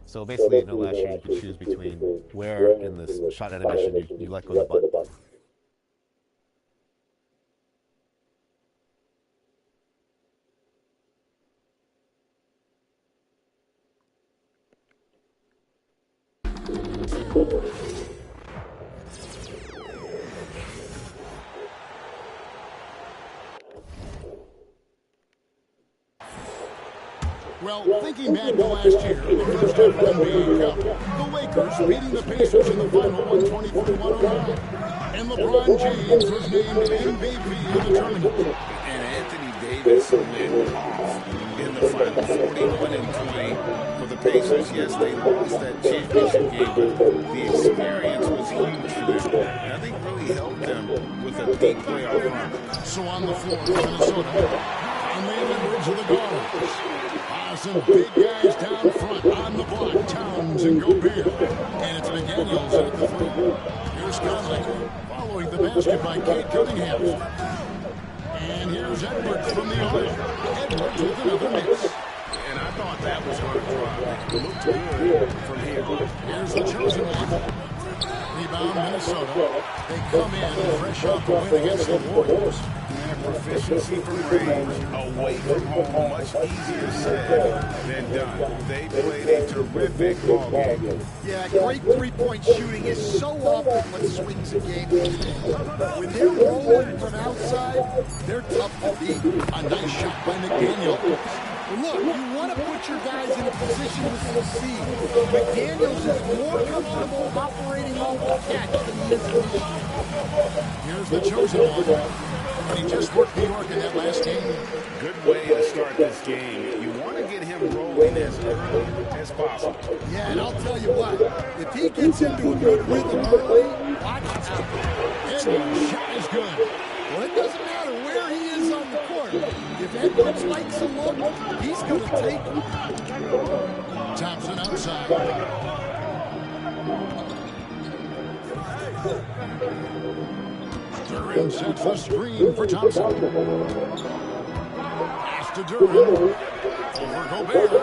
So basically, last year you could choose between where in this shot animation you let go of the button. Well, thinking back to last year, the first ever NBA Cup, the Lakers beating the Pacers in the final 123-109. And LeBron James was named MVP of the tournament. And Anthony Davis went off in the final 41-20 for the Pacers. Yes, they lost that championship game, but the experience was huge for them. And I think really helped them with a deep playoff run. So on the floor for Minnesota, on the Edwards of the guards. Some big guys down front on the block, Towns and Gobert. And it's McDaniels at the three. Here's Conley following the basket by Kate Cunningham. And here's Edwards from the arc. Edwards with another miss. And I thought that was going to drop. It looked good from here. Here's the chosen one. Rebound Minnesota. They come in fresh off the win against the Warriors. Proficiency from range, away from home, much easier said than done. They played a terrific ball game. Yeah, great three-point shooting is so often what swings a game. When they're rolling from outside, they're tough to beat. A nice shot by McDaniel. Look, you want to put your guys in a position to succeed. McDaniels is more comfortable operating off the catch than he is in the Here's the chosen one. And he just worked New York in that last game. Good way to start this game. You want to get him rolling as early as possible. Yeah, and I'll tell you what, if he gets into a good rhythm early, watch out. Edwards' shot is good. Well, it doesn't matter where he is on the court. If Edwards likes a look, he's going to take it. Thompson outside. Duran sets the screen for Thompson. Pass to Duran. Over Gobert. A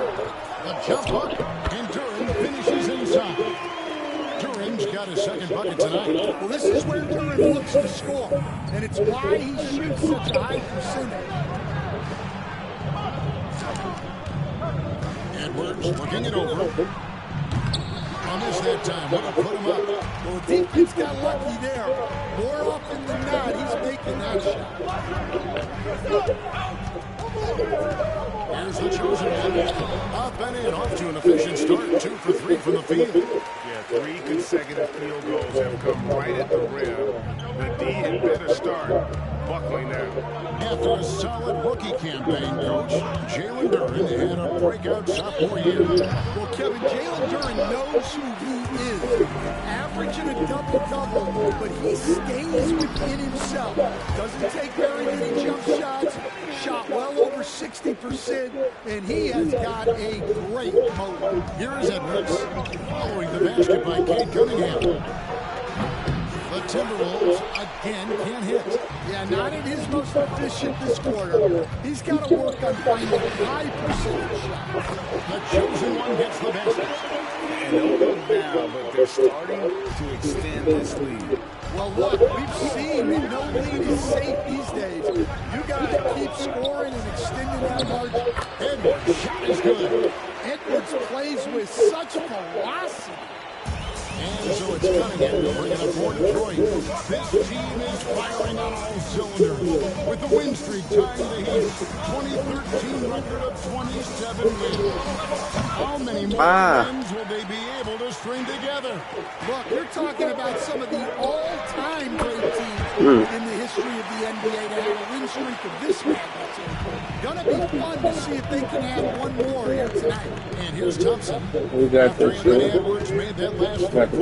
jump hook. And Duran finishes inside. Duran's got his second bucket tonight. Well, this is where Duran looks to score. And it's why he shoots such a high percentage. Edwards looking it over. Missed that time. Would have put him up. Well, the defense got lucky there. More often than not, he's making that shot. Here's the chosen one. Up and in, off to an efficient start. 2 for 3 from the field. Yeah, 3 consecutive field goals have come right at the rim. The D had better start buckling now. After a solid rookie campaign, Coach, Jalen Duran had a breakout sophomore year. Well, Kevin, Jalen Duran knows who he is. Averaging a double-double, but he stays within himself. Doesn't take very many jump shots. Shot well over 60%, and he has got a great motor. Here is Edwards, following the basket by Kate Cunningham. The Timberwolves again can't hit. Yeah, not in his most efficient this quarter. He's got to work on finding high percentage shots. The chosen one gets the basket. And no look now, but they're starting to extend this lead. Well, look, we've seen that no lead is safe these days. You got to keep scoring and extending that margin. Edwards' shot is good. Edwards plays with such velocity. And so it's Cunningham to bring it up for Detroit. This team is firing on all cylinders. With the win streak tying the Heat's 2013 record of 27 wins. How many more wins will they be able to string together? Look, you're talking about some of the all-time great teams in the history of the NBA to have a win streak of this magnitude. Gonna be fun to see if they can add one more here tonight. And here's Thompson. After Anthony Edwards made that last quarter. From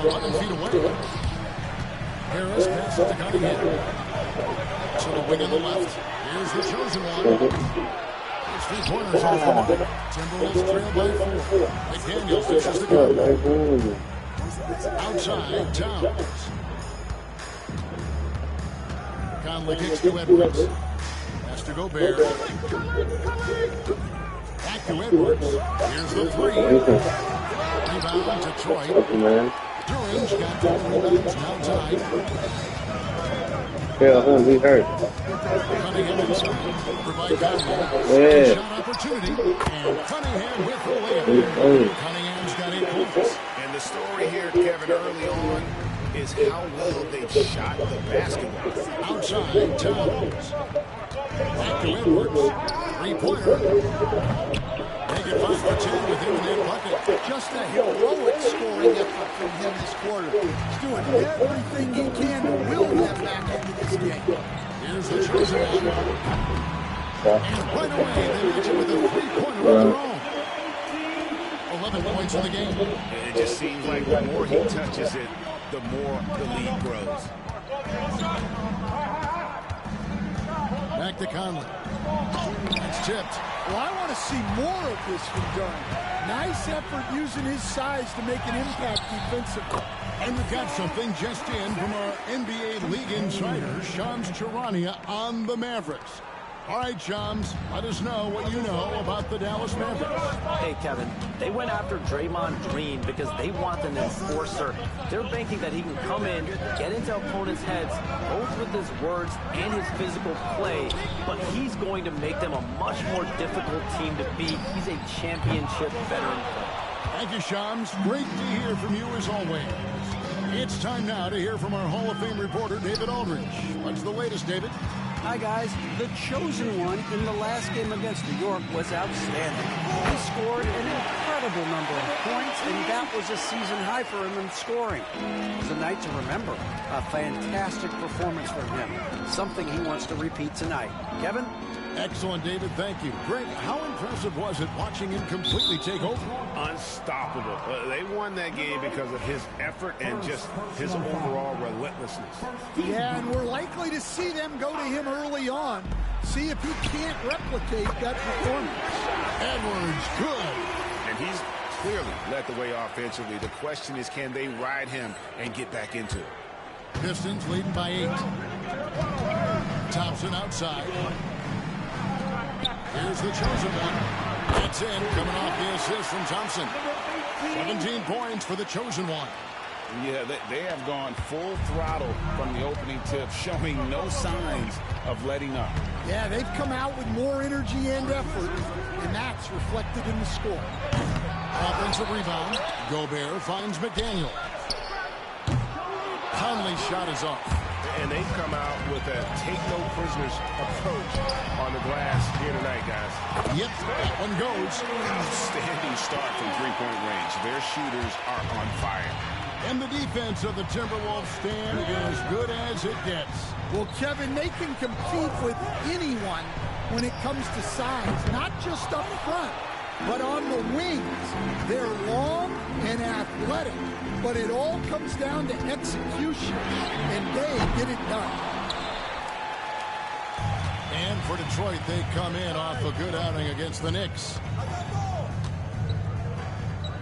11 feet away. Harris passes to Cunningham. To the wing on the left. Here's the chosen one. It's 3 pointers off the mark. Timberwolves trail by 4. McDaniels dishes the gun. Outside, Towns. Conley kicks to Edwards. Has to Gobert. Back Back to Edwards. Here's the three. Rebound Detroit. Duran's got 4 rebounds, now tied. Yeah, he hurt. Cunningham inside. Provide Conley. Yeah. Shot opportunity. And Cunningham with the layup. Cunningham's got 8 points. And the story here, Kevin, early on is how well they shot the basketball. Outside, Towns. Back to Edwards. 3-pointer. Make it 5 for 10 with him in that bucket. Just a heroic scoring effort from him this quarter. He's doing everything he can to will them back into this game. Here's the chosen one. And right away, they match it with a 3-pointer of their own. 11 points in the game. It just seems like the more he touches it, the more the lead grows. Back to Conley. It's tipped. Well, I want to see more of this from Durant. Nice effort using his size to make an impact defensively. And we've got something just in from our NBA League insider, Shams Charania, on the Mavericks. All right, Shams, let us know what you know about the Dallas Mavericks. Hey, Kevin, they went after Draymond Green because they want an enforcer. They're banking that he can come in, get into opponents' heads, both with his words and his physical play, but he's going to make them a much more difficult team to beat. He's a championship veteran. Thank you, Shams. Great to hear from you as always. It's time now to hear from our Hall of Fame reporter, David Aldridge. What's the latest, David? Hi, guys. The chosen one in the last game against New York was outstanding. He scored an incredible number of points, and that was a season high for him in scoring. It was a night to remember. A fantastic performance from him. Something he wants to repeat tonight. Kevin? Excellent, David. Thank you. Greg, how impressive was it watching him completely take over? Unstoppable. They won that game because of his effort and just his overall relentlessness. Yeah, and we're likely to see them go to him early on. See if he can't replicate that performance. Edwards, good. And he's clearly led the way offensively. The question is, can they ride him and get back into it? Pistons leading by 8. Thompson outside. Here's the chosen one. That's in, coming off the assist from Thompson. 17 points for the chosen one. Yeah, they have gone full throttle from the opening tip, showing no signs of letting up. Yeah, they've come out with more energy and effort, and that's reflected in the score. Offensive rebound. Gobert finds McDaniel. Conley's shot is off. And they've come out with a take-no-prisoners approach on the glass here tonight, guys. Yep, that one goes. Outstanding start from three-point range. Their shooters are on fire. And the defense of the Timberwolves stand as good as it gets. Well, Kevin, they can compete with anyone when it comes to size, not just up front, but on the wings. They're long and athletic, but it all comes down to execution, and they get it done. And for Detroit, they come in off a good outing against the Knicks.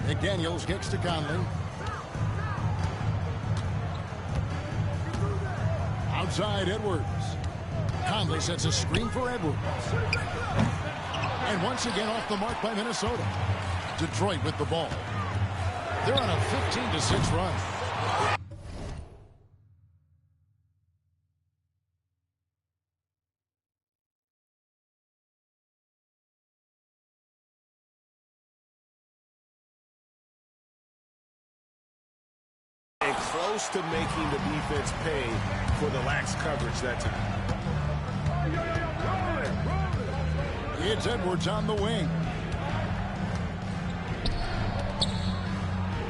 McDaniels kicks to Conley. Outside, Edwards. Conley sets a screen for Edwards. And once again off the mark by Minnesota. Detroit with the ball. They're on a 15-6 run. And close to making the defense pay for the lax coverage that time. It's Edwards on the wing.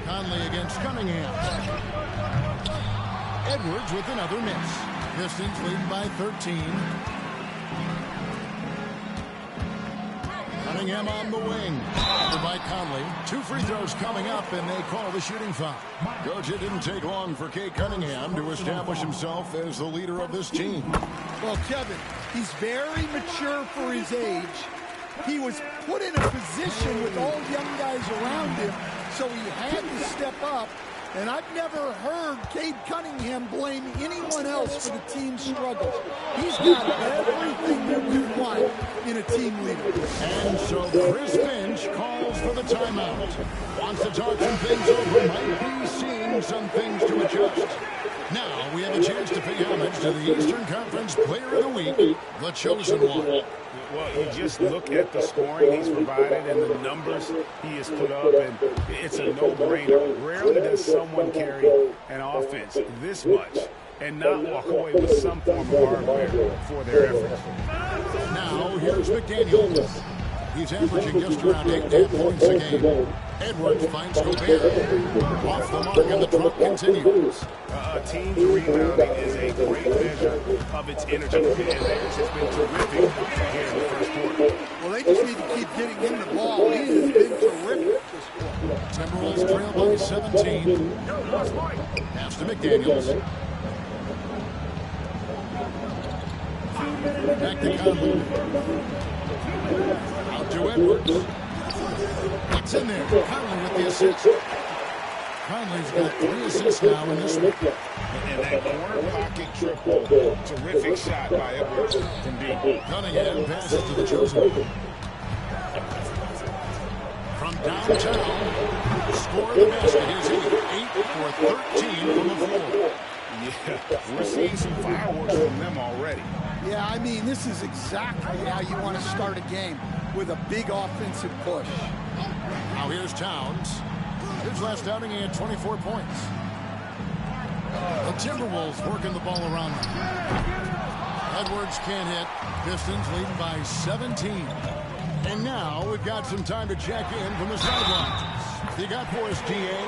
Conley against Cunningham. Edwards with another miss. Pistons lead by 13. Cunningham on the wing. Covered by Conley. 2 free throws coming up, and they call the shooting foul. Coach, it didn't take long for Kay Cunningham to establish himself as the leader of this team. Well, Kevin, he's very mature for his age. He was put in a position with all young guys around him, so he had to step up And I've never heard Cade Cunningham blame anyone else for the team's struggles. He's got everything that we want in a team leader. And so Chris Finch calls for the timeout. Wants to talk some things over, might be seeing some things to adjust. Now we have a chance to pay homage to the Eastern Conference Player of the Week, the chosen one. Well, you just look at the scoring he's provided and the numbers he has put up, and it's a no-brainer. Rarely does someone carry an offense this much and not walk away with some form of hardware for their efforts. Now here's McDaniels. He's averaging just around 8.5 points a game. Edwards finds Gobert. Off the mark, and the drop continues. A team's rebounding is a great measure of its energy, and theirs has been terrific here in the first quarter. Well, they just need to keep getting him the ball. He has been terrific this quarter. Timberwolves trail by 17. Pass to McDaniels. Back to Conley. Out to Edwards. It's in there. Conley with the assist. Conley's got 3 assists now in this one. And that corner pocket triple, terrific shot by Edwards from deep. Cunningham passes to the chosen. From downtown, score the basket. Here's 8 for 13 from the floor. Yeah, we're seeing some fireworks from them already. Yeah, I mean, this is exactly how you want to start a game, with a big offensive push. Now here's Towns. His last outing, he had 24 points. The Timberwolves working the ball around them. Edwards can't hit. Pistons leading by 17. And now we've got some time to check in from the sidelines. You got for us, DA?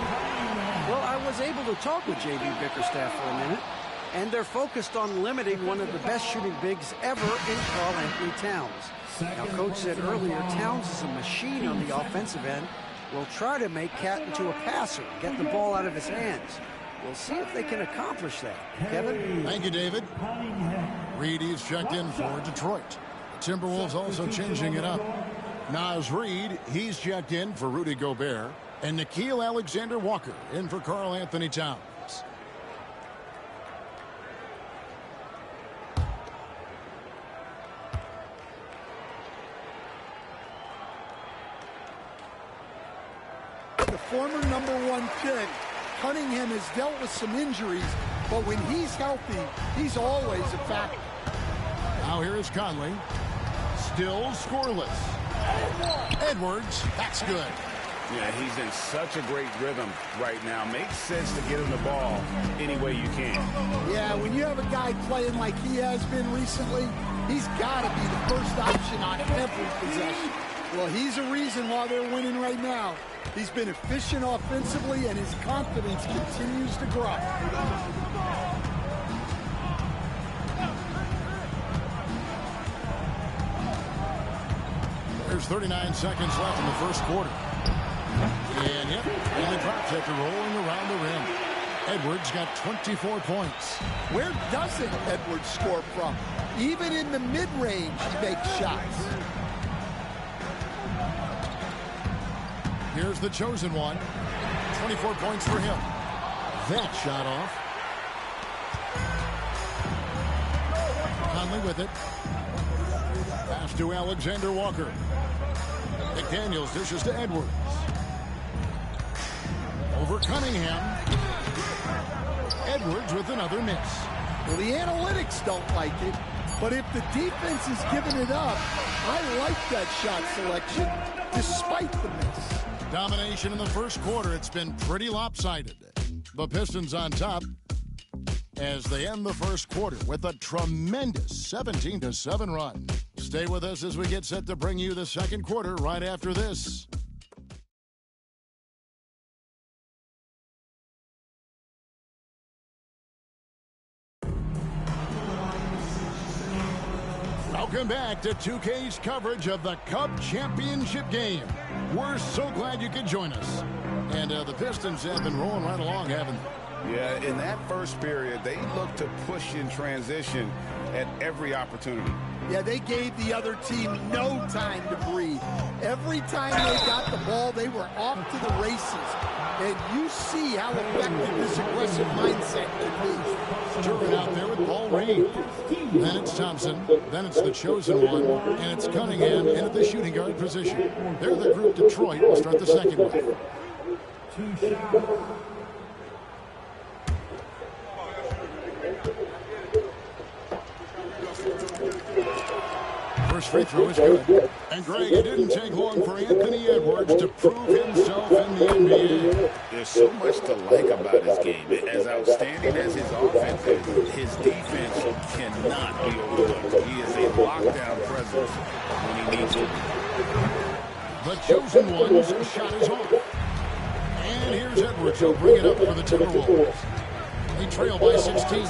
Well, I was able to talk with J.B. Bickerstaff for a minute, and they're focused on limiting one of the best shooting bigs ever in Karl Anthony Towns. Now, Coach said earlier, Towns is a machine on the offensive end. We'll try to make Cat into a passer, get the ball out of his hands. We'll see if they can accomplish that. Kevin? Thank you, David. Reed is checked in for Detroit. The Timberwolves also changing it up. Naz Reid, he's checked in for Rudy Gobert. And Nickeil Alexander-Walker in for Karl Anthony Towns. The former #1 pick, Cunningham has dealt with some injuries, but when he's healthy, he's always a factor. Now here is Conley. Still scoreless. Edwards, that's good. Yeah, he's in such a great rhythm right now. Makes sense to get him the ball any way you can. Yeah, when you have a guy playing like he has been recently, he's got to be the first option on every possession. Well, he's a reason why they're winning right now. He's been efficient offensively, and his confidence continues to grow. There's 39 seconds left in the first quarter. And yep, and the drop after rolling around the rim. Edwards got 24 points. Where doesn't Edwards score from? Even in the mid-range, he makes shots. Here's the chosen one. 24 points for him. That shot off. Conley with it. Pass to Alexander Walker. McDaniels dishes to Edwards. Over Cunningham. Edwards with another miss. Well, the analytics don't like it, but if the defense is giving it up, I like that shot selection despite the miss. Domination in the first quarter. It's been pretty lopsided. The Pistons on top as they end the first quarter with a tremendous 17-7 run. Stay with us as we get set to bring you the second quarter right after this. Welcome back to 2K's coverage of the Cup Championship game. We're so glad you could join us. And the Pistons have been rolling right along, haven't they? Yeah, in that first period, they looked to push in transition at every opportunity. Yeah, they gave the other team no time to breathe. Every time they got the ball, they were off to the races. And you see how effective this aggressive mindset can be. Duran out there with Paul Reed. Then it's Thompson. Then it's the chosen one. And it's Cunningham in at the shooting guard position. They're the group Detroit will start the second with. First free throw is good. And Greg, it didn't take long for Anthony Edwards to prove himself in the NBA. There's so much to like about his game. As outstanding as his offense is, his defense cannot be overlooked. He is a lockdown presence when he needs to. The chosen one's shot is off. And here's Edwards. He'll bring it up for the Timberwolves. They trail by 16.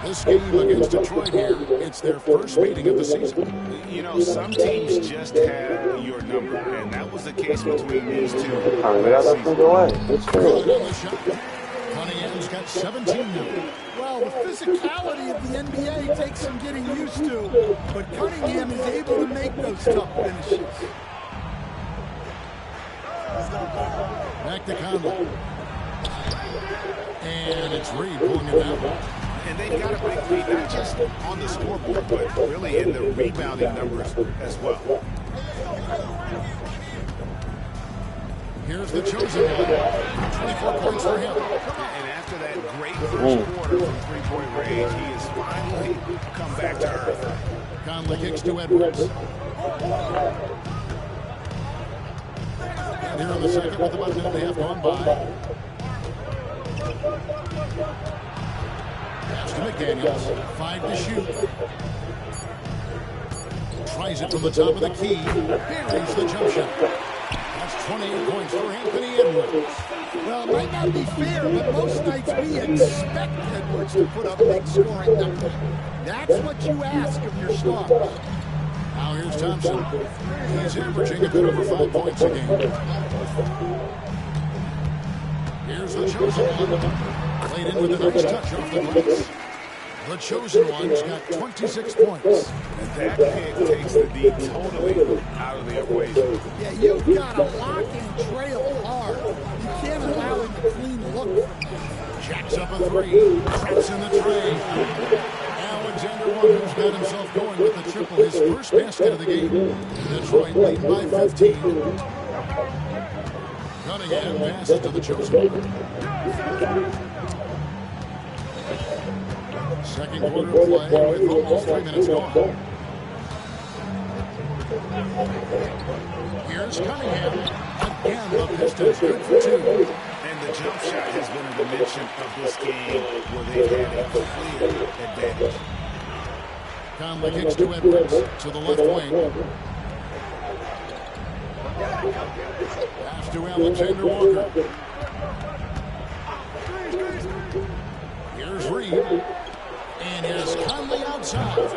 This game against Detroit here, it's their first meeting of the season. You know, some teams just have your number, and that was the case between these two last season. Good on the shot. Cunningham's got 17 now. Well, the physicality of the NBA takes some getting used to, but Cunningham is able to make those tough finishes. Back to Conley. And it's Reed pulling it down. And they've got a big lead, not just on the scoreboard, but really in the rebounding numbers as well. Here's the chosen one. 24 points for him. And after that great first quarter from three-point range, he has finally come back to earth. Conley kicks to Edwards. And here in the second with about a minute and a half gone by. Pass to McDaniels. 5 to shoot. Tries it from the top of the key. Buries the jump shot. That's 28 points for Anthony Edwards. Well, it might not be fair, but most nights we expect Edwards to put up big scoring numbers. That's what you ask of your stars. Now here's Thompson. He's averaging a bit over 5 points a game. Here's the chosen one. Played in with a nice touch off the glass. The chosen one's got 26 points. And that pick takes the D totally out of the equation. Yeah, you've got to lock and trail hard. You can't allow him to clean look. Jacks up a three. Traps in the tray. Alexander Walker's got himself going with the triple. His first basket of the game. Detroit leading by 15. Cunningham passes to the chosen one. Second quarter of play with almost 3 minutes gone. Here's Cunningham. Again, the Pistons good for 2. And the jump shot has been a dimension of this game where they've had a clear advantage. Conley kicks to Edwards to the left wing. Pass to Alexander Walker. Here's Reed. And here's Conley outside.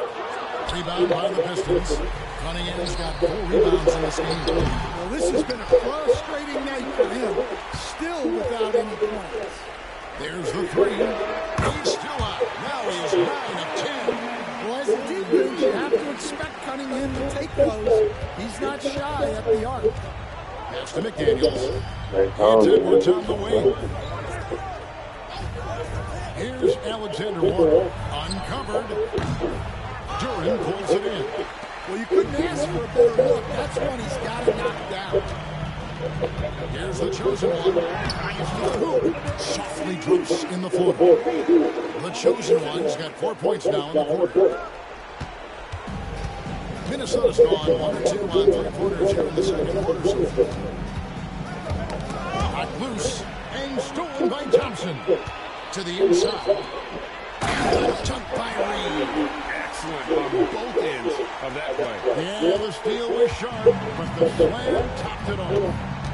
Rebound by the Pistons. Cunningham's got 4 rebounds in this game. Well, this has been a frustrating night for him. Still without any points. There's the 3. He's still out. Now he's 9 of 10. Well, as a defense, you have to expect Cunningham to take those. He's not shy at the arc. Pass to McDaniels. It's Edwards on the wing. Here's Alexander Walker. Uncovered. Duran pulls it in. Well, you couldn't ask for a better look. That's one he's got to knock down. Here's the chosen one. Drives to the hoop. Softly drops in the floor. The chosen one's got 4 points now in the quarter. Minnesota's gone 1 or 2 on 3 quarters here in the second quarter so far. Hot loose and stolen by Thompson. To the inside. Tucked by Reed. Excellent on both ends of that play. Yeah, the steal was sharp, but the slam topped it off.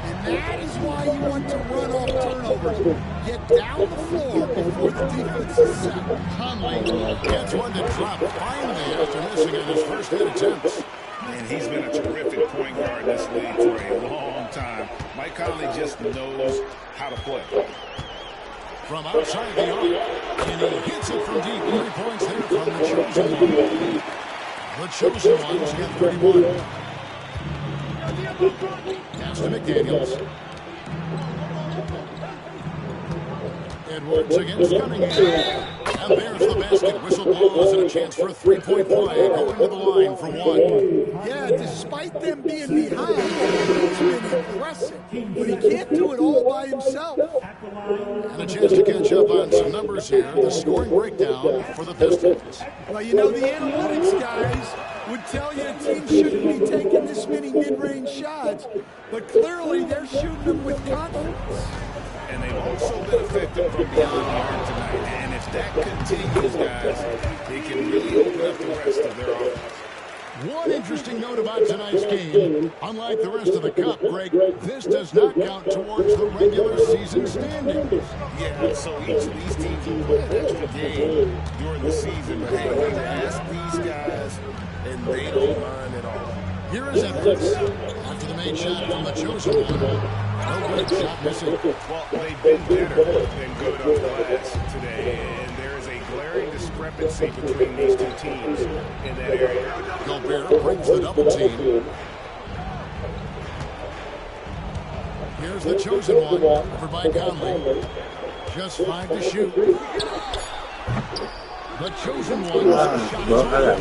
And that is why you want to run off turnovers. Get down the floor before the defense is set. Conley gets one to drop finally after missing on his first 8 attempts. And he's been a terrific point guard in this league for a long time. Mike Conley just knows how to play. From outside the arc, and he hits it from deep. 3 points there from the chosen one. The chosen one's got 31. Pass to McDaniels. Edwards against Cunningham. And there's the basket. Whistle blows and a chance for a three-point play. Going to the line for one. Yeah, despite them being behind, he's been impressive. But he can't do it all by himself. And a chance to catch up on some numbers here. The scoring breakdown for the Pistons. Well, you know, the analytics guys would tell you a team shouldn't be taking this many mid-range shots, but clearly they're shooting them with confidence. And they've also been effective from beyond the arc tonight. And if that continues, guys, they can really open up the rest of their offense. One interesting note about tonight's game, unlike the rest of the Cup, Greg, this does not count towards the regular season standings. Yeah, so each of these teams will play an extra game during the season. But hey, you ask these guys, and they don't mind at all. Here is Edwards after the made shot from the chosen one. No good, shot missing. Well, they've been better than good on glass today, and there is a glaring discrepancy between these two teams in that area. Gobert brings the double team. Here's the chosen one, over by Conley. Just 5 to shoot. The chosen one's shot is over.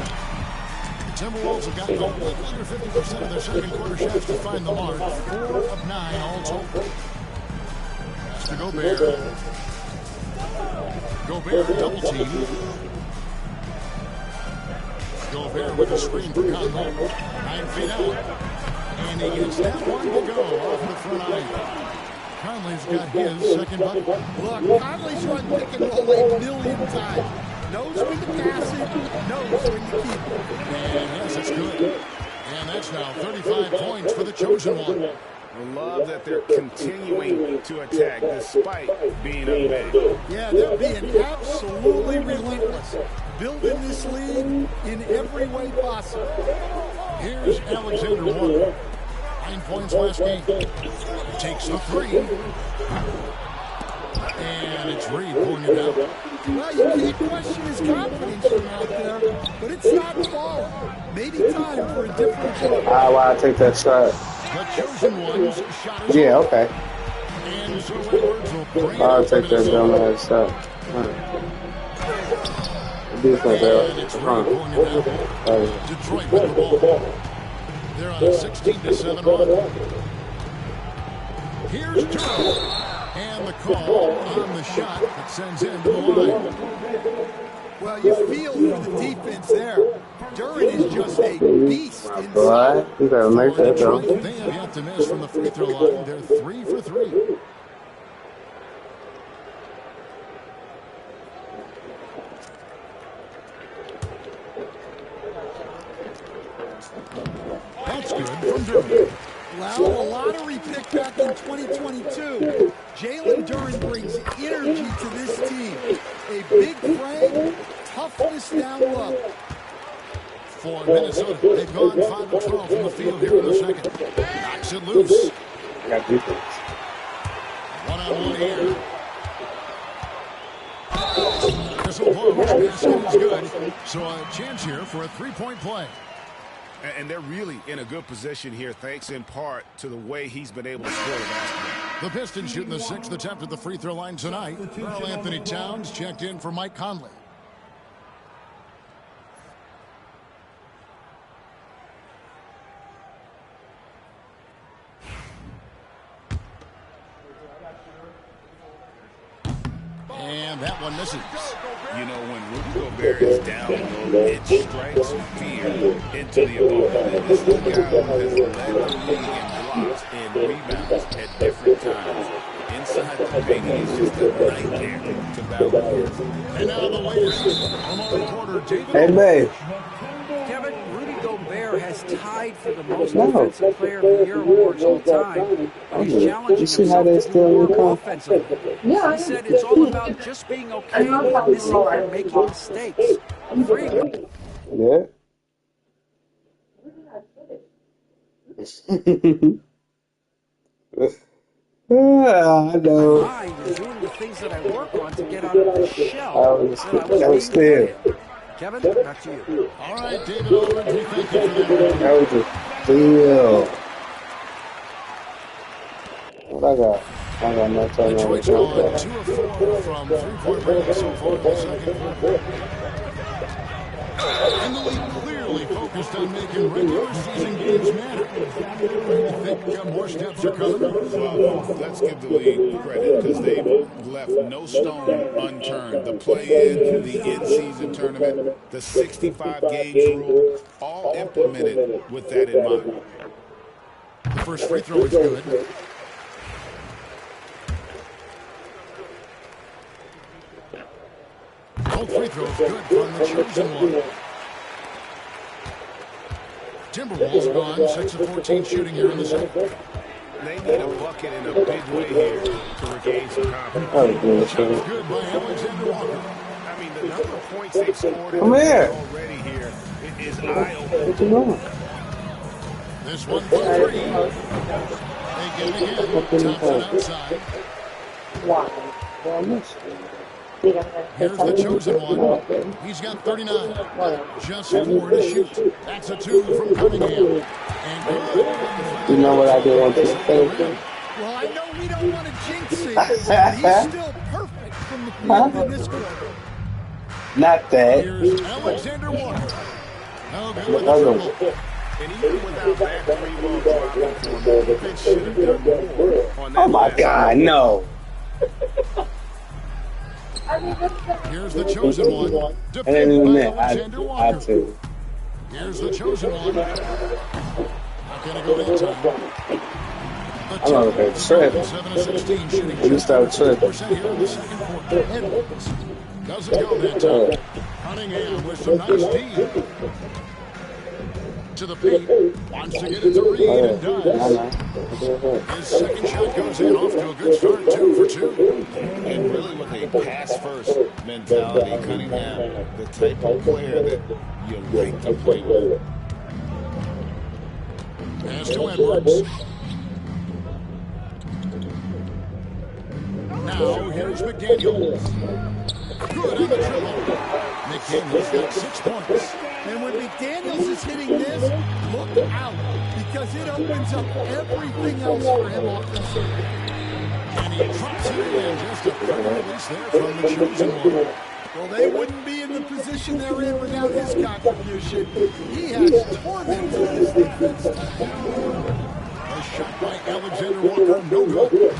The Timberwolves have gotten a little under 50% of their second quarter shots to find the mark. 4 of 9 all told. Pass to Gobert. Gobert double team. Gobert with a screen for Conley. 9 feet out. And he gets that one to go off the front eye. Conley's got his second bucket. Look, Conley's run pick and roll a million times. Knows when to pass it, knows when to keep it. And yes, it's good. And that's now 35 points for the chosen one. I love that they're continuing to attack despite being up big. Yeah, they're being absolutely relentless. Building this lead in every way possible. Here's Alexander Walker. 9 points last game. Takes the three. And it's Reed pulling it out. Well, you can't question his confidence from out there, but it's not falling. Maybe time for a different play. Why I take that shot? The chosen one's shot is Yeah, over. okay. And so Edwards will bring it I'll up take for that Minnesota. dumbass shot. Defense, And it's Reed pulling it out. Detroit with the ball. They're on a 16-7 run. Here's Durham. And the call on the shot that sends him to the line. Well, you feel for the defense there. Duran is just a beast inside. Boy, you better make that though. Detroit, they have yet to miss from the free throw line. They're 3 for 3. That's good from Durham. Well, a lottery pick back in 2022. Jalen Duran brings energy to this team. A big frame, toughness down low. For Minnesota, they've gone 5 of 12 from the field here in the second. Knocks it loose. Got defense. One-on-one here. Whistle blows. Basket is good. So a chance here for a three-point play. And they're really in a good position here, thanks in part to the way he's been able to score the basketball. The Pistons shooting the 6th attempt at the free throw line tonight. Karl Anthony Towns checked in for Mike Conley. And that one misses. You know, when Rudy Gobert is down low, it strikes fear into the opponent. And this is a guy who has led the league in blocks and rebounds at different times. Inside the paint, he's just a nightmare to battle against. And now the latest from our reporter, David. Hey, babe. Kevin, Rudy Gobert has tied for the most defensive player of the year awards all time. And he's challenging You see how they himself to do still more come? offensively. He said it's all about just being okay with missing and making mistakes. Free. Yeah. I know. Mind is doing the things that I work on to get out of the shell. I was that I was still. being put in. Kevin, back to you. All right, David Aldridge, we thank you for that. That was a steal. What I got? I got no time on the Detroit's front gone side. 2 of 4 from three-point range so far in the second quarter. And the league clearly focused on making regular season games matter. I think more steps are coming. Well, let's give the league credit because they've left no stone unturned. The play-in, the in-season tournament, the 65-gauge rule, all implemented with that in mind. The first free throw is good. Both free throws good from the chosen one. Timberwolves gone 6 of 14 shooting here in the second. They need a bucket in a big way here to regain some confidence. That was good, Shot too. is good by Alexander Walker. I mean, the number of points they've scored in Come the here. league already here is eye-opening. What you doing? This one for three. They get it again. Thompson outside. Well, I missed it. Here's the chosen one. He's got 39. Just 4 to shoot. That's a 2 from Cunningham. And good. You know what I did on Tuesday? Well, I know we don't want to jinx it, but he's still perfect from the field in this quarter. Not that. Here's Alexander Walker. No good with The other the one. dribble. And even without that three-ball dropping for him, the defense should have done more on that. Oh my last God, no. Here's the chosen one. And then Defended even by that, Alexander I Walker. too. Here's the chosen one. Not going to go in time. I'm gonna go tripping. 7 of 16 shooting. When you start tripping. 50% here in the second quarter. Edwards doesn't go that time. Cunningham with some nice D. To the paint. Wants to get it to Reed and does. His second shot goes in, off to a good start, 2 for 2. And really with a pass-first mentality, Cunningham, the type of player that you like to play with. Pass to Edwards. Now here's McDaniels. Good on the dribble. McDaniels got 6 points. And when McDaniels is hitting this, look out, because it opens up everything else for him offensively. And he drops it in. Just a quick release there from the chosen one. Well, they wouldn't be in the position they're in without his contribution. He has tormented this defense. A shot by Alexander Walker, no good.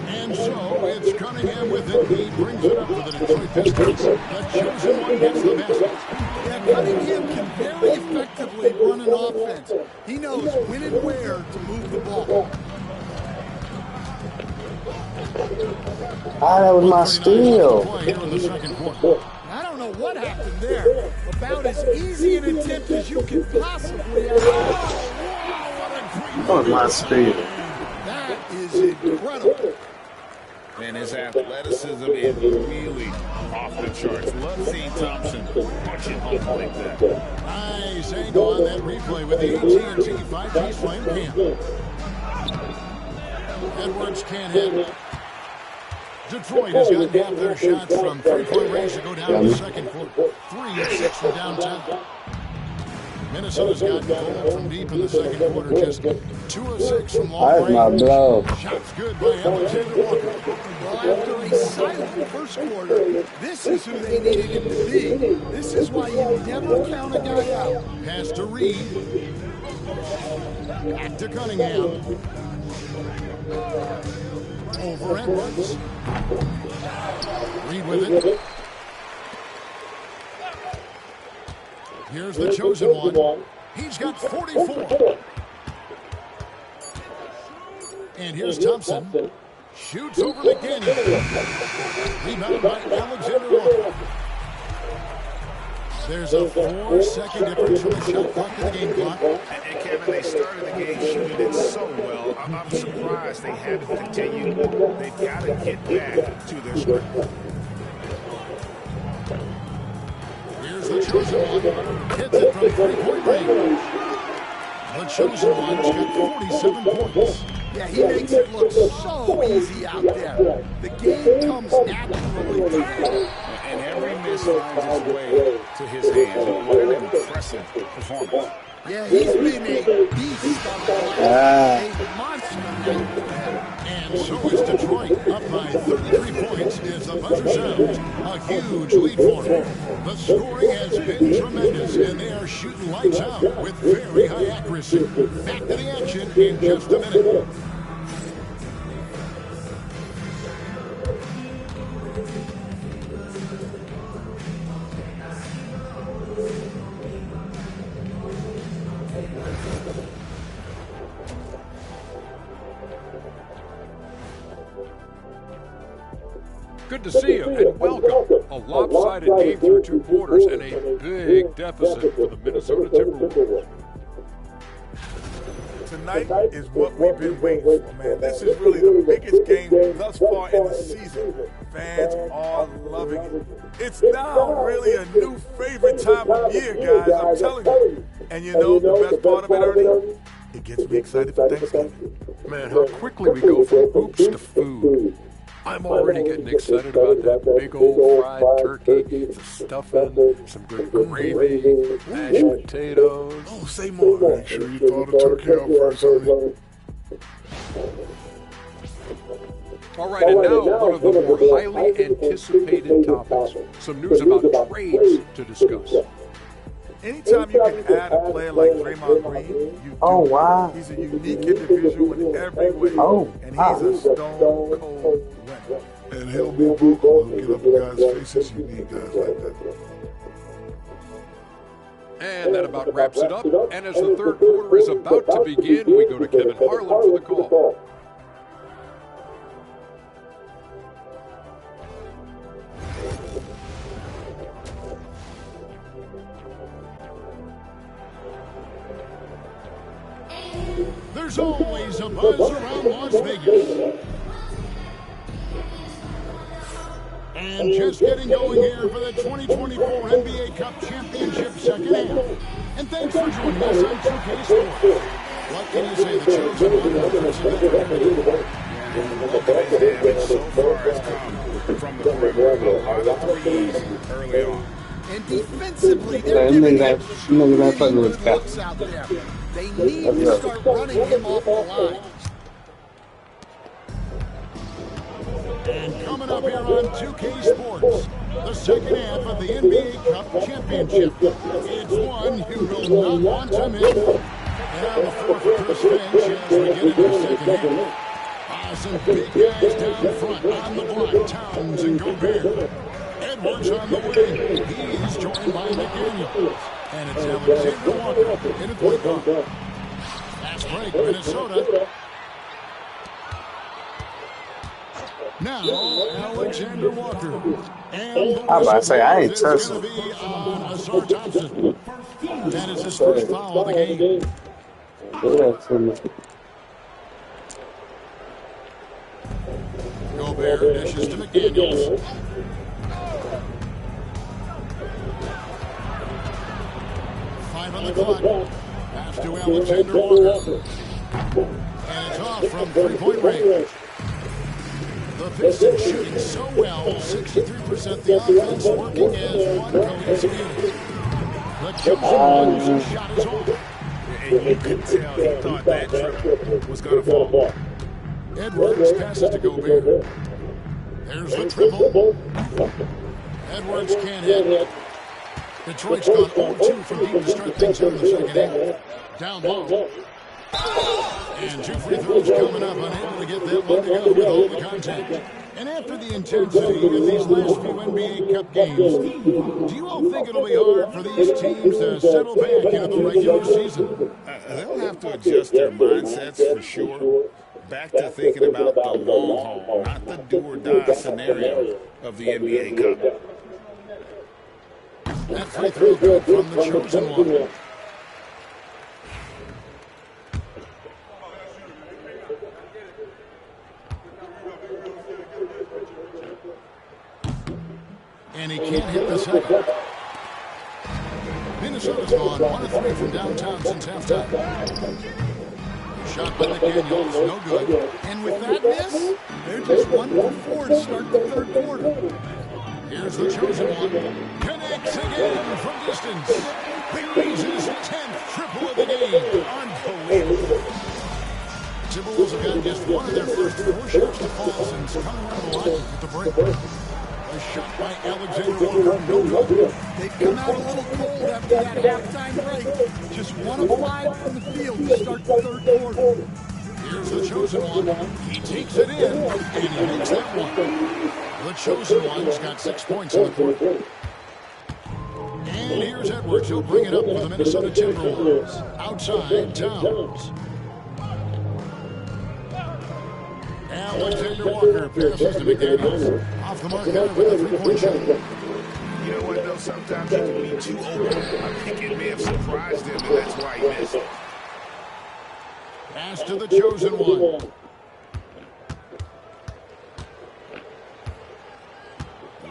And so it's Cunningham with it. He brings it up for the Detroit Pistons. The chosen one gets the basket. Yeah, Cunningham can very effectively run an offense. He knows when and where to move the ball. Ah, that was my steal. Play here in the second quarter. I don't know what happened there. About as easy an attempt as you could possibly have. That was my steal. That is incredible. And his athleticism is really off the charts. Love seeing Thompson punch it home like that. Nice angle on that replay with the AT&T 5G Slam Cam. Edwards can't hit. Detroit has gotten half their shots from three-point range to go down in the second quarter. 3 of 6 from downtown. Minnesota's gotten cold from deep in the second quarter. Just 2 of 6 from long That's my range. blow. Shots good by Alexander Walker. Well, after a silent first quarter, this is who they needed him to be. This is why you never count a guy out. Pass to Reed. Back to Cunningham. Over Edwards. Reed with it. Here's the chosen one. He's got 44. And here's Thompson. Shoots over McDaniel. Rebound by Alexander Walker. There's a 4-second difference from the shot clock to the game clock. And Kevin, they started the game shooting it so well. I'm surprised they haven't continued. They've got to get back to their script. Here's the chosen one. Hits it from 3-point range. The chosen one's got 47 points. Yeah, he makes it look so easy out there. The game comes naturally to him. And every miss finds its way to his hands. What an impressive performance. Yeah, he's been a beast on the glass. A monster night for him. And so is Detroit, up by 33 points as the buzzer sounds. A huge lead for them. The scoring has been tremendous, and they are shooting lights out with very high accuracy. Back to the action in just a minute. Good to see you, and welcome. A lopsided game through 2 quarters and a big deficit for the Minnesota Timberwolves. Tonight is what we've been waiting for, man. This is really the biggest game thus far in the season. Fans are loving it. It's now really a new favorite time of year, guys, I'm telling you. And you know the best part of it, Ernie? It gets me excited for Thanksgiving. Man, how quickly we go from hoops to food. I'm already getting excited about that big old fried turkey, some stuffing, some good gravy, mashed potatoes. Oh, say more. Make sure you thaw the turkey out first, honey. All right, and now one of the more highly anticipated topics. Some news about trades to discuss. Anytime you can add a player like Draymond Green, you do. Oh, wow. He's a unique individual in every way. And he's a stone cold winner. And he'll be vocal. He'll get up in guys' faces. You need guys like that. And that about wraps it up. And as the third quarter is about to begin, we go to Kevin Harlan for the call. There's always a buzz around Las Vegas. And just getting going here for the 2024 NBA Cup Championship second half. And thanks for joining us on 2K Sports. What can you say? The chosen one offensively today? What the damage so far has come from the perimeter. A lot of threes early on. And defensively, they're giving him really good looks out there. They need to start running him off the line. And coming up here on 2K Sports, the second half of the NBA Cup Championship. It's one you will not want to miss. And on the floor for Chris Finch as we get into the second half. Some big guys down front on the block, Towns and Gobert. Edwards on the wing. He's joined by McDaniels. And it's Alexander Walker in a point guard. Fast break, Minnesota. Now, Alexander Walker. And I'm about to say, I ain't touching. It's going to be on Asar Thompson. That is his first foul of the game. Gobert dishes to McDaniels. Five on the clock. Pass to Alexander Walker. And it's off from three-point range. The Pistons shooting so well, 63% the offense working as one cohesive unit. The chosen one's shot is off. And you could tell he thought that trip was going to fall. Edwards passes to Gobert. There's the triple. Edwards can't hit. Detroit's gone 0-2 from deep to start things here in the second half. Down low. And 2 free throws coming up, unable to get that one to go with all the contact. And after the intensity of these last few NBA Cup games, do you all think it'll be hard for these teams to settle back into the regular season? They'll have to adjust their mindsets for sure. Back to thinking about the long haul, not the do-or-die scenario of the NBA Cup. That free throw good from the chosen one. And he can't hit the second. Minnesota's gone 1-3 from downtown since halftime. shot by McDaniels, no good. And with that miss, they're just 1 for 4 to start the third quarter. Here's the chosen one. Connects again from distance. Buries his 10th triple of the game. Unbelievable. Timberwolves have gotten just one of their first 4 shots to fall since coming out of the line at the break. A shot by Alexander Walker, no good. They've come out a little cold after that halftime break. Just 1 of 5 from the field to start the third quarter. Here's the chosen one. He takes it in, and he makes that one. The chosen one's got 6 points in the quarter. And here's Edwards. He'll bring it up for the Minnesota Timberwolves. Outside, Towns. Alexander Walker passes to McDaniels. Off the mark out with a 3-point shot. You know what, though? Sometimes he can be too open. I think it may have surprised him, and that's why he missed. Pass to the chosen one.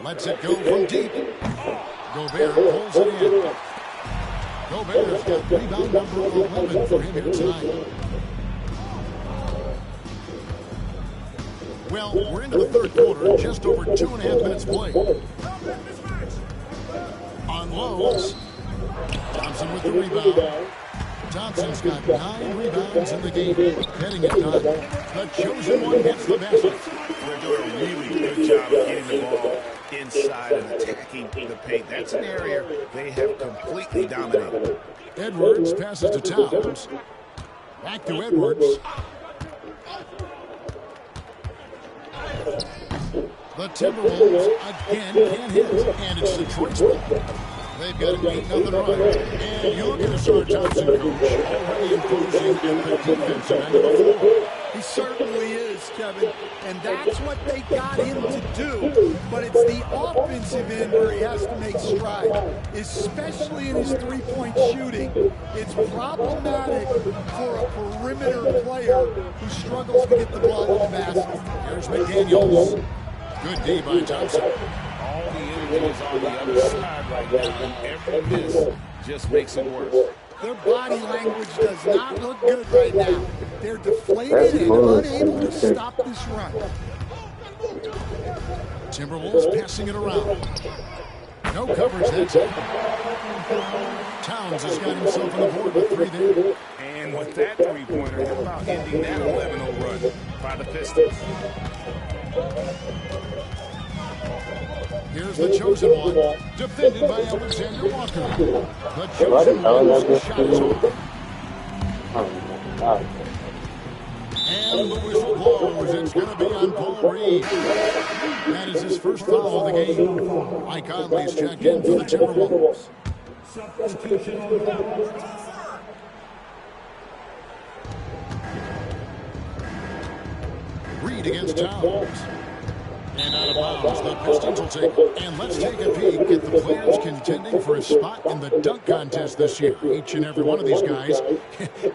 Lets it go from deep. Gobert pulls it in. Gobert's got rebound number 11 for him here tonight. Well, we're into the third quarter, just over 2.5 minutes played. On lows, Thompson with the rebound. Thompson's got 9 rebounds in the game, getting it done. The chosen one gets the basket. They're doing a really good job of getting the ball inside and attacking the paint. That's an area they have completely dominated. Edwards passes to Towns. Back to Edwards. The Timberwolves again can't hit, and it's Detroit's ball. They've got an 8-0 run. And you look at the Star Thompson coach, already imposing at the defensive end of the floor. He certainly is, Kevin, and that's what they got him to do. But it's the offensive end where he has to make strides, especially in his three-point shooting. It's problematic for a perimeter player who struggles to get the ball in the basket. Here's McDaniels. Good D by Thompson. All the energy is on the other side right now, and every miss just makes it worse. Their body language does not look good right now. They're deflated and unable to stop this run. Timberwolves passing it around. No coverage that time. Towns has got himself on the board with 3 there. And with that three-pointer, how about ending that 11-0 run by the Pistons? Here's the chosen one, defended by Alexander Walker. The chosen one's shot is over. And the whistle blows. It's going to be on Paul Reed. That is his first foul of the game. Mike Conley's checked in for the Timberwolves. Reed against Towns. And out of bounds, the Pistons will take it. And let's take a peek at the players contending for a spot in the dunk contest this year. Each and every one of these guys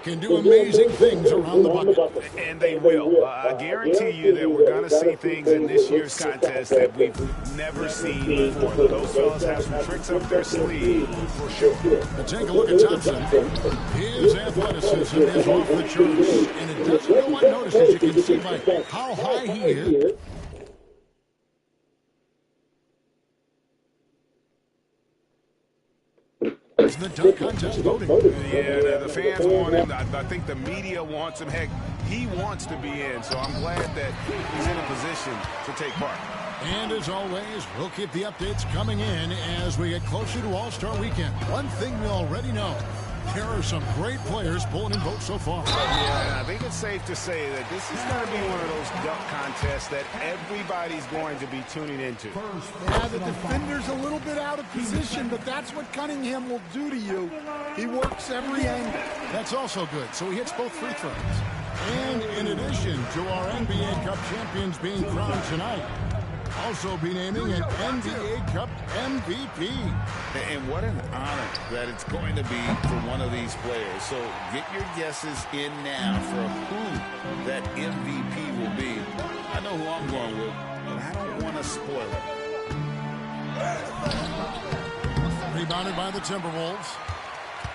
can do amazing things around the bucket. And they will. I guarantee you that we're going to see things in this year's contest that we've never seen before. Those fellas have some tricks up their sleeve, for sure. But take a look at Thompson. His athleticism is off the charts. And it doesn't go unnoticed, as you can see by how high he is. It's the dunk contest voting. Yeah, the fans want him. I think the media wants him. Heck, he wants to be in, so I'm glad that he's in a position to take part. And as always, we'll keep the updates coming in as we get closer to All-Star Weekend. One thing we already know, there are some great players pulling in votes so far. Yeah, I think it's safe to say that this is going to be one of those dunk contests that everybody's going to be tuning into. Yeah, the defender's a little bit out of position, but that's what Cunningham will do to you. He works every angle. That's also good, so he hits both free throws. And in addition to our NBA Cup champions being crowned tonight, also be naming an NBA Cup MVP. And what an honor that it's going to be for one of these players. So get your guesses in now for who that MVP will be. I know who I'm going with, but I don't want to spoil it. Rebounded by the Timberwolves.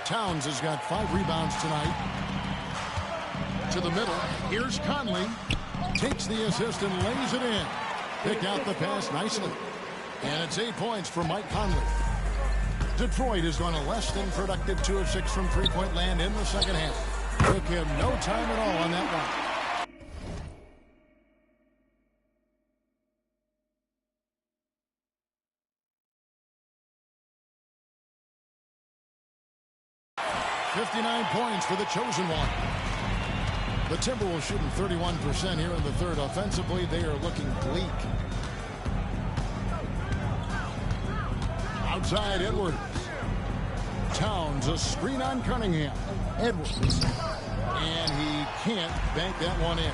Towns has got 5 rebounds tonight. to the middle. Here's Conley. Takes the assist and lays it in. Picked out the pass nicely. And it's 8 points for Mike Conley. Detroit has gone a less than productive 2 of 6 from three-point land in the second half. Took him no time at all on that one. .59 points for the chosen one. The Timberwolves shooting 31% here in the third. Offensively, they are looking bleak. Outside, Edwards. Towns, a screen on Cunningham. Edwards. And he can't bank that one in.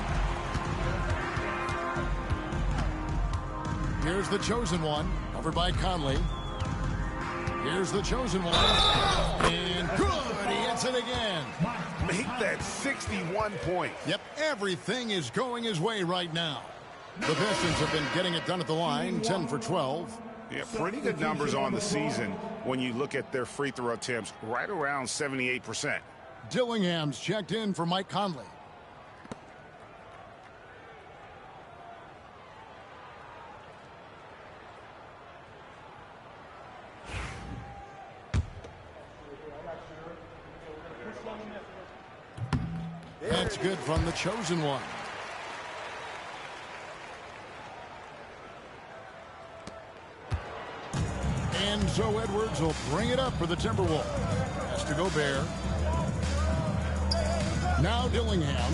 Here's the chosen one, covered by Conley. Here's the chosen one. And good, he hits it again. Make that 61 points. Yep, everything is going his way right now. The Pistons have been getting it done at the line, 10 for 12. Yeah, pretty good numbers on the season when you look at their free throw attempts, right around 78%. Dillingham's checked in for Mike Conley. That's good from the chosen one. And so Edwards will bring it up for the Timberwolves. Has to Gobert. Now Dillingham.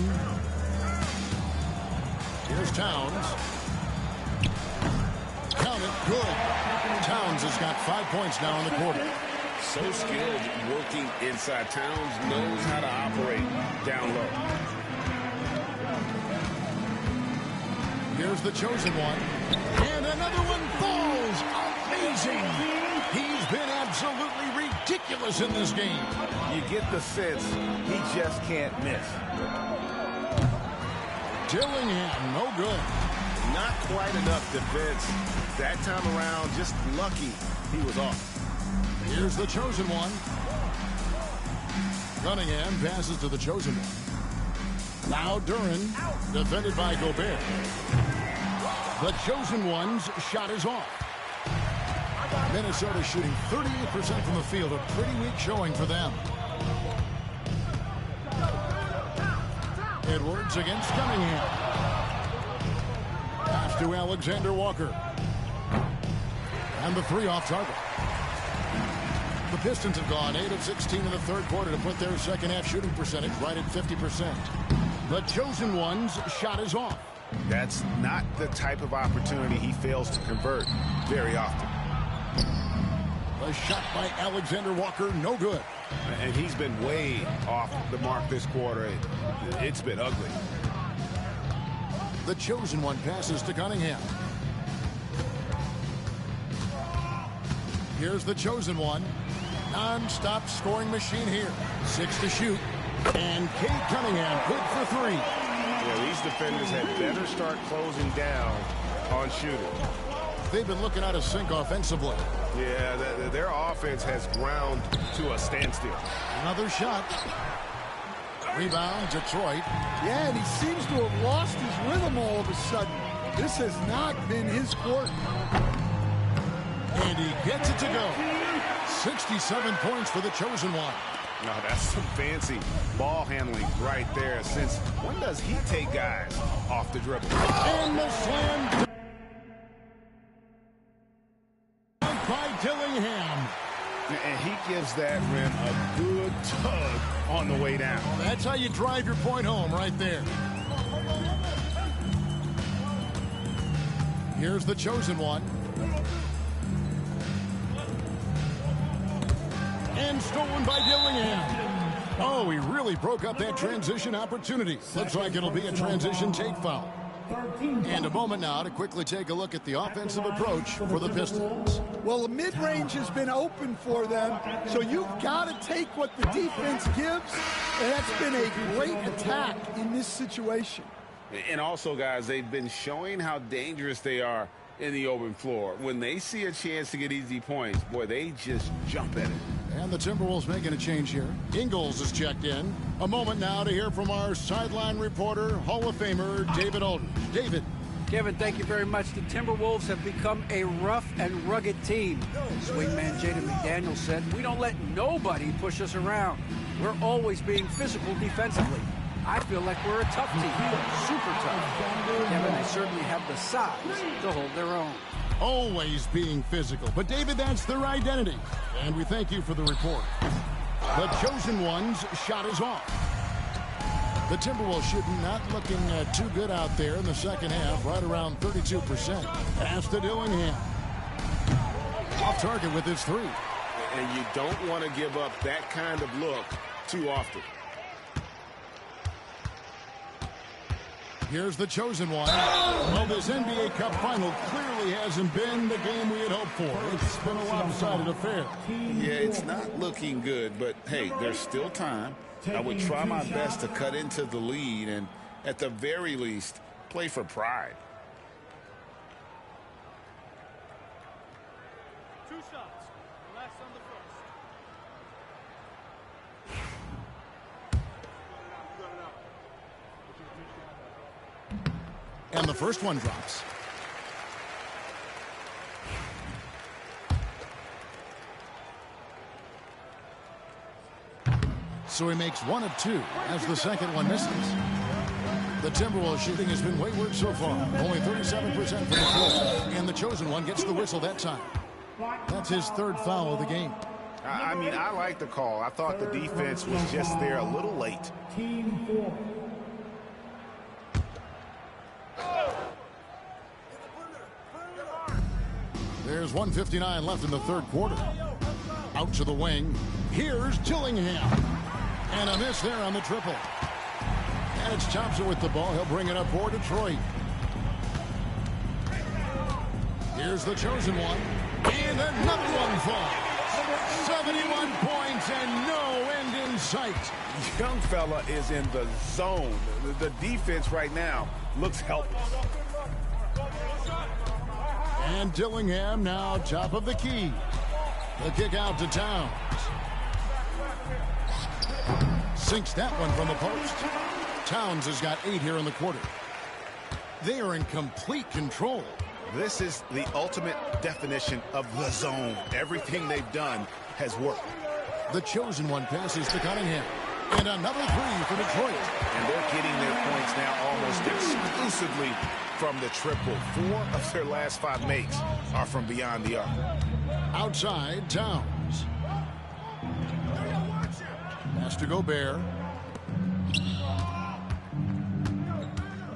Here's Towns. Count it. Good. Towns has got 5 points now in the quarter. So skilled working inside. Towns knows how to operate down low. Here's the chosen one. And another one falls. Amazing. He's been absolutely ridiculous in this game. You get the sense he just can't miss. Dillingham, no good. Not quite enough defense. That time around, just lucky he was off. Here's the chosen one. Cunningham passes to the chosen one. Now Duran, defended by Gobert. The chosen one's shot is off. Minnesota shooting 38% from the field. A pretty weak showing for them. Edwards against Cunningham. Pass to Alexander Walker. And the three off target. The Pistons have gone 8 of 16 in the third quarter to put their second half shooting percentage right at 50%. The chosen one's shot is off. That's not the type of opportunity he fails to convert very often. A shot by Alexander Walker, no good. And he's been way off the mark this quarter. It's been ugly. The chosen one passes to Cunningham. Here's the chosen one. Non-stop scoring machine here. 6 to shoot. And Cade Cunningham good for 3. Yeah, these defenders had better start closing down on shooting. They've been looking out of sync offensively. Yeah, their offense has ground to a standstill. Another shot. Rebound, Detroit. Yeah, and he seems to have lost his rhythm all of a sudden. This has not been his court. And he gets it to go. 67 points for the chosen one. No, that's some fancy ball handling right there. Since when does he take guys off the dribble? And the slam by Dillingham. And he gives that rim a good tug on the way down. That's how you drive your point home right there. Here's the chosen one. And stolen by Dillingham. Oh, he really broke up that transition opportunity. Looks like it'll be a transition take foul. And a moment now to quickly take a look at the offensive approach for the Pistons. Well, the mid-range has been open for them, so you've got to take what the defense gives, and that's been a great attack in this situation. And also, guys, they've been showing how dangerous they are in the open floor. When they see a chance to get easy points, boy, they just jump at it. And the Timberwolves making a change here. Ingles is checked in. A moment now to hear from our sideline reporter, Hall of Famer David Aldridge. David. Kevin, thank you very much. The Timberwolves have become a rough and rugged team. Swingman Jaden McDaniels said, "We don't let nobody push us around. We're always being physical defensively. I feel like we're a tough team, super tough." Kevin, they certainly have the size to hold their own. Always being physical. But, David, that's their identity. And we thank you for the report. The chosen one's shot is off. The Timberwolves shooting not looking too good out there in the second half, right around 32%. Pass to Dillingham. Off target with his three. And you don't want to give up that kind of look too often. Here's the chosen one. Well, this NBA Cup final clearly hasn't been the game we had hoped for. It's been a lopsided affair. Yeah, it's not looking good, but hey, there's still time. I would try my best to cut into the lead and, at the very least, play for pride. 2 shots. Last on the first. And the first one drops. So he makes 1 of 2 as the second one misses. The Timberwolves shooting has been wayward so far. Only 37% from the floor. And the chosen one gets the whistle that time. That's his 3rd foul of the game. I mean, I like the call. I thought the defense was just there a little late. Team 4. There's 1:59 left in the 3rd quarter. Out to the wing. Here's Dillingham. And a miss there on the triple. And it's Thompson with the ball. He'll bring it up for Detroit. Here's the chosen one. And another one falls. 71 points and no end in sight. Young fella is in the zone. The defense right now looks helpless. And Dillingham now top of the key. The kick out to Towns. Sinks that one from the post. Towns has got 8 here in the quarter. They are in complete control. This is the ultimate definition of the zone. Everything they've done has worked. The chosen one passes to Cunningham. And another 3 for Detroit. And they're getting their points now almost exclusively from the triple. 4 of their last 5 makes are from beyond the arc. Outside, Towns. Pass to Gobert.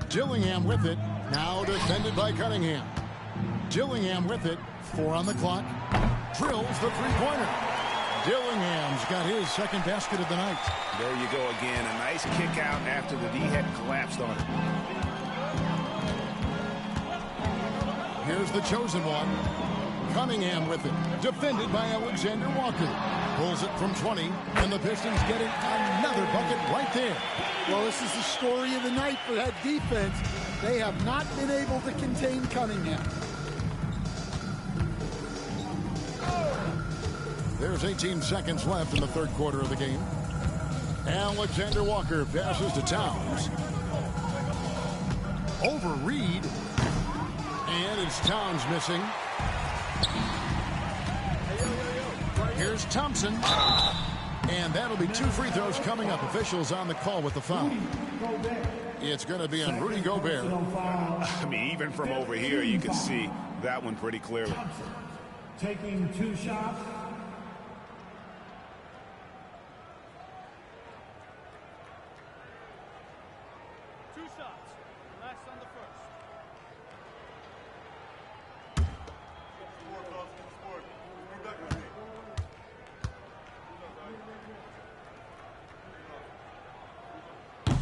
Dillingham with it. Now defended by Cunningham. Dillingham with it. 4 on the clock. Drills the three-pointer. Dillingham's got his 2nd basket of the night. There you go again. A nice kick out after the D had collapsed on it. Here's the chosen one. Cunningham with it. Defended by Alexander Walker. Pulls it from 20. And the Pistons getting another bucket right there. Well, this is the story of the night for that defense. They have not been able to contain Cunningham. There's 18 seconds left in the 3rd quarter of the game. Alexander Walker passes to Towns. Over Reed. And it's Towns missing. Here's Thompson. And that'll be 2 free throws coming up. Officials on the call with the foul. It's going to be on Rudy Gobert. I mean, even from over here, you can see that one pretty clearly. Taking 2 shots.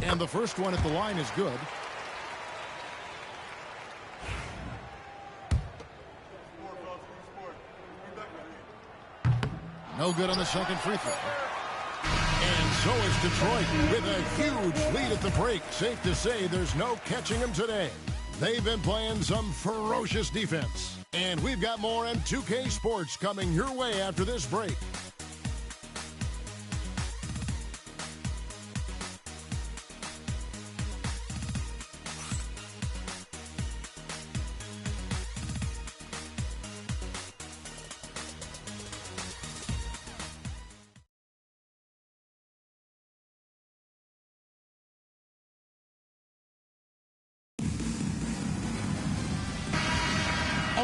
And the first one at the line is good. No good on the second free throw. And so is Detroit with a huge lead at the break. Safe to say there's no catching them today. They've been playing some ferocious defense. And we've got more in 2K Sports coming your way after this break.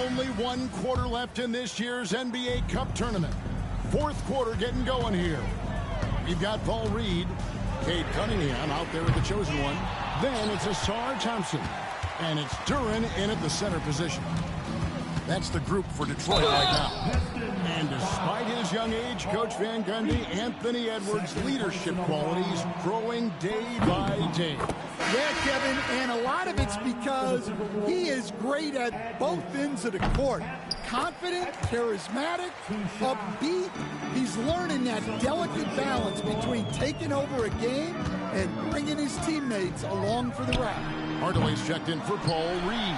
Only one quarter left in this year's NBA Cup tournament. Fourth quarter getting going here. We've got Paul Reed, Cade Cunningham out there with the chosen one. Then it's Asar Thompson. And it's Duran in at the center position. That's the group for Detroit right now. And despite his young age, Coach Van Gundy, Anthony Edwards' leadership qualities growing day by day. Yeah, Kevin, and a lot of it's because he is great at both ends of the court. Confident, charismatic, upbeat. He's learning that delicate balance between taking over a game and bringing his teammates along for the ride. Hardaway's checked in for Paul Reed.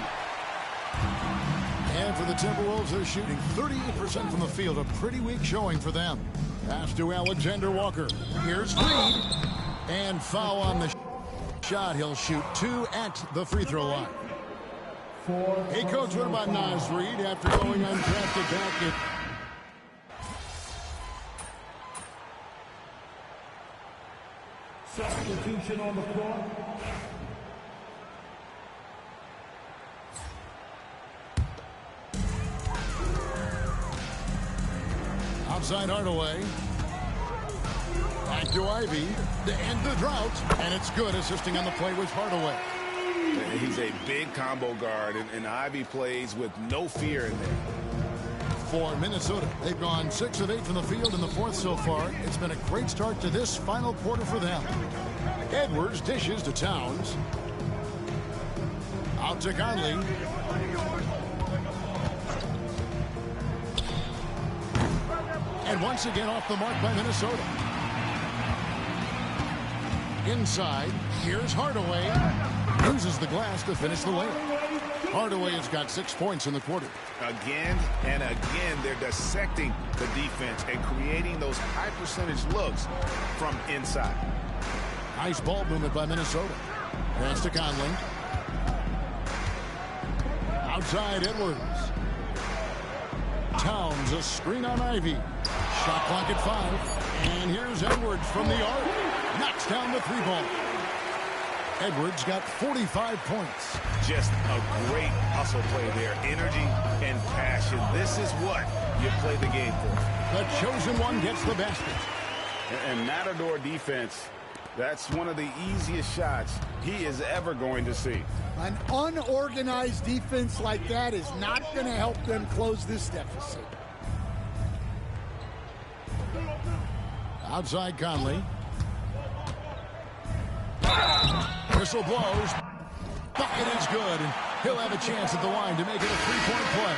And for the Timberwolves, they're shooting 38% from the field. A pretty weak showing for them. Pass to Alexander Walker. Here's Reed. And foul on the shot. He'll shoot 2 at the free throw line. Hey, Coach, what about Naz Reid after going undrafted back at... Substitution on the floor. Outside Hardaway. Back to Ivy to end the drought. And it's good. Assisting on the play was Hardaway. He's a big combo guard, and Ivy plays with no fear in there. For Minnesota, they've gone 6 of 8 from the field in the fourth so far. It's been a great start to this final quarter for them. Edwards dishes to Towns. Out to Conley. And once again off the mark by Minnesota. Inside, here's Hardaway. Uses the glass to finish the layup. Hardaway has got 6 points in the quarter. Again and again, they're dissecting the defense and creating those high percentage looks from inside. Nice ball movement by Minnesota. Pass to Conley. Outside Edwards. Towns, a screen on Ivy. Shot clock at 5. And here's Edwards from the arc. Knocks down the 3-ball. Edwards got 45 points. Just a great hustle play there. Energy and passion. This is what you play the game for. The chosen one gets the basket. And Matador defense, that's one of the easiest shots he is ever going to see. An unorganized defense like that is not going to help them close this deficit. Outside Conley. Whistle blows. Bucket is good. And he'll have a chance at the line to make it a 3-point play.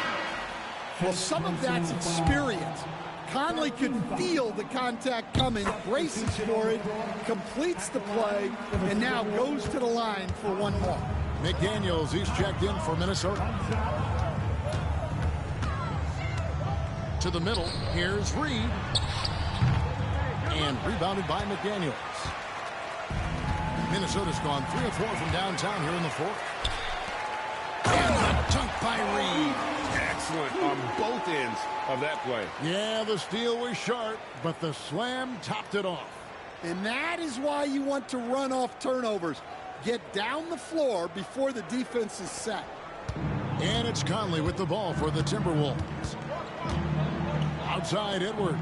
Well, some of that's experience. Conley could feel the contact coming, braces for it, completes the play, and now goes to the line for one more. McDaniels, he's checked in for Minnesota. To the middle, here's Reed. And rebounded by McDaniels. Minnesota's gone 3 of 4 from downtown here in the fourth. And the dunk by Reed. Excellent on both ends of that play. Yeah, the steal was sharp, but the slam topped it off. And that is why you want to run off turnovers. Get down the floor before the defense is set. And it's Conley with the ball for the Timberwolves. Outside Edwards.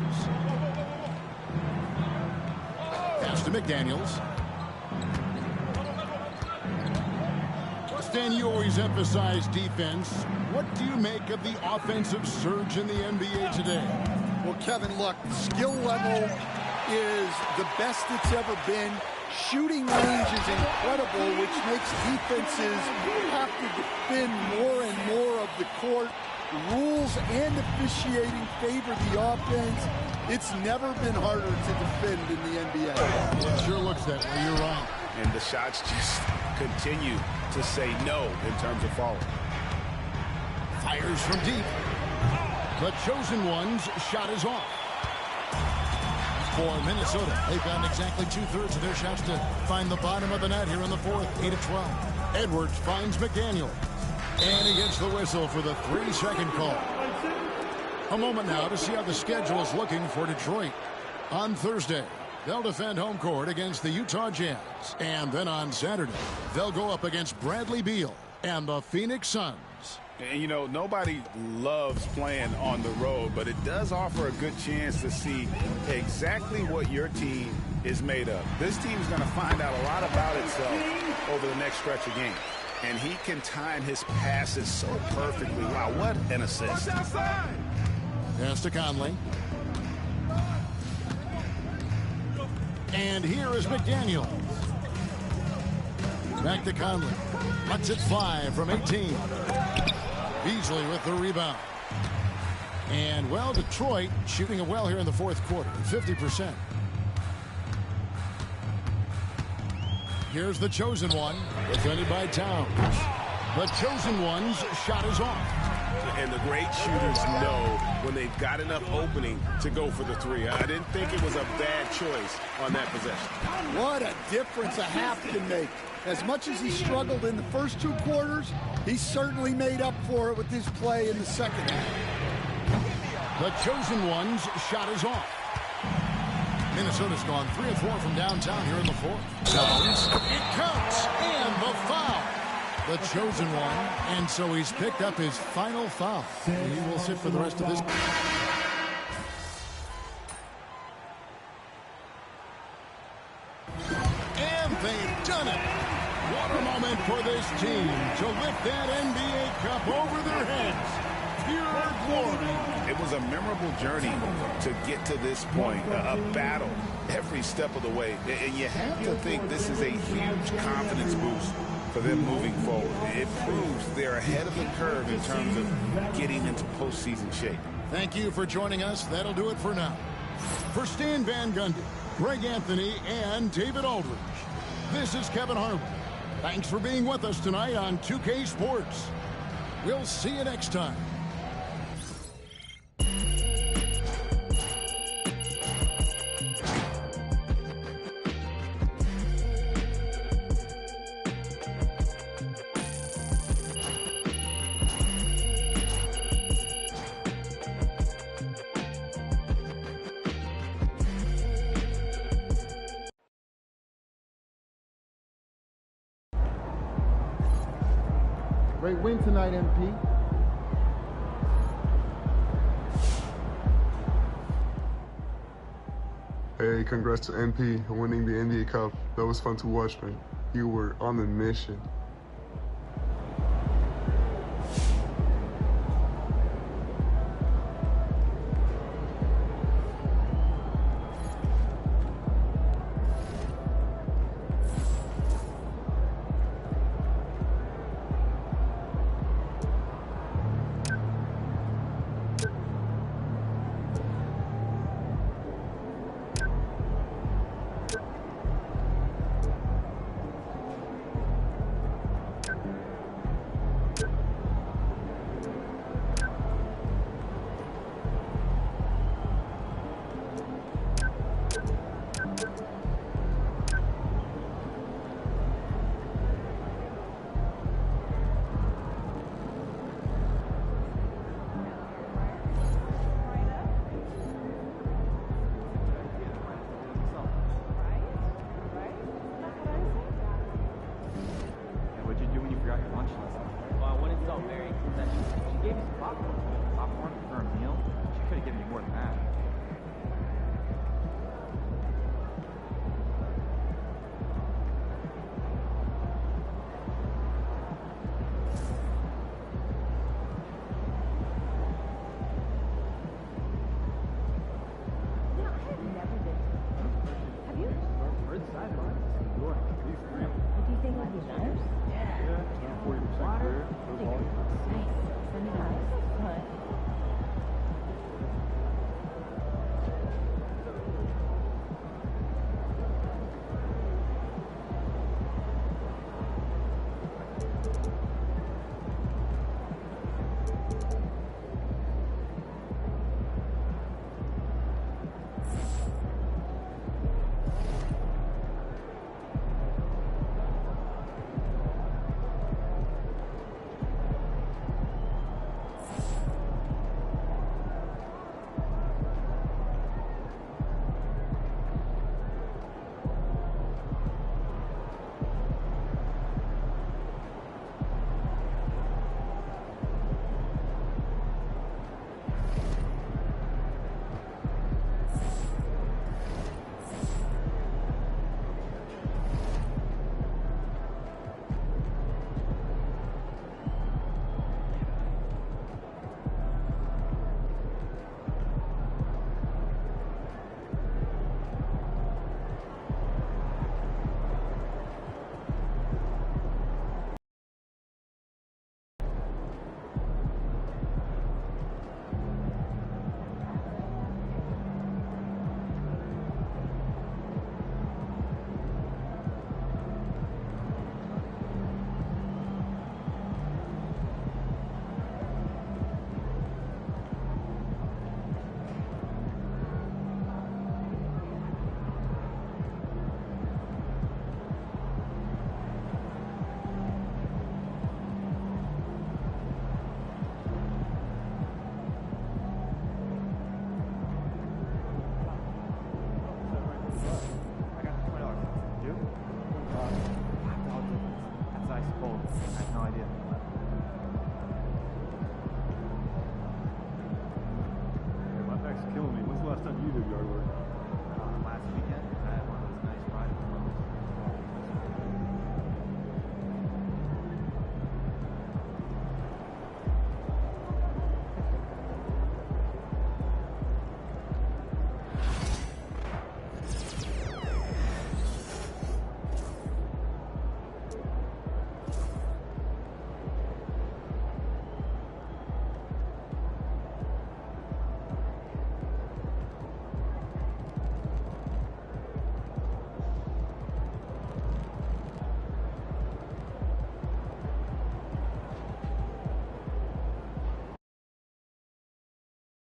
Pass to McDaniels. Stan, you always emphasize defense. What do you make of the offensive surge in the NBA today? Well, Kevin, look, skill level is the best it's ever been. Shooting range is incredible, which makes defenses have to defend more and more of the court. Rules and officiating favor the offense. It's never been harder to defend in the NBA. It sure looks that way. You're right. And the shots just continue to say no in terms of falling. Fires from deep. The chosen one's shot is off. For Minnesota, they've gotten exactly 2/3 of their shots to find the bottom of the net here in the fourth, 8 of 12. Edwards finds McDaniel. And he gets the whistle for the 3-second call. A moment now to see how the schedule is looking for Detroit. On Thursday, they'll defend home court against the Utah Jazz. And then on Saturday, they'll go up against Bradley Beal. and the Phoenix Suns. And, you know, nobody loves playing on the road, but it does offer a good chance to see exactly what your team is made of. This team is going to find out a lot about itself over the next stretch of games. And he can time his passes so perfectly. Wow, what an assist. Pass to Conley. And here is McDaniel. Back to Conley. Lets it fly from 18. Beasley with the rebound. And, well, Detroit shooting it well here in the fourth quarter, 50%. Here's the chosen one, defended by Towns. The chosen one's shot is off. And the great shooters know when they've got enough opening to go for the three. I didn't think it was a bad choice on that possession. What a difference a half can make. As much as he struggled in the first two quarters, he certainly made up for it with his play in the second half. The chosen one's shot is off. Minnesota's gone 3 of 4 from downtown here in the fourth. Towns, it counts, and the foul. The chosen one, and so he's picked up his final foul. And he will sit for the rest of this. And they've done it. What a moment for this team to lift that NBA Cup over their heads. Pure glory. It was a memorable journey to get to this point, a battle every step of the way. And you have to think this is a huge confidence boost for them moving forward. It proves they're ahead of the curve in terms of getting into postseason shape. Thank you for joining us. That'll do it for now. For Stan Van Gundy, Greg Anthony, and David Aldridge, this is Kevin Harlan. Thanks for being with us tonight on 2K Sports. We'll see you next time. Great win tonight, MP. Hey, congrats to MP winning the NBA Cup. That was fun to watch, man. You were on a mission. Well, I wouldn't tell Mary that she gave me some popcorn for a meal. She could have given me more than that.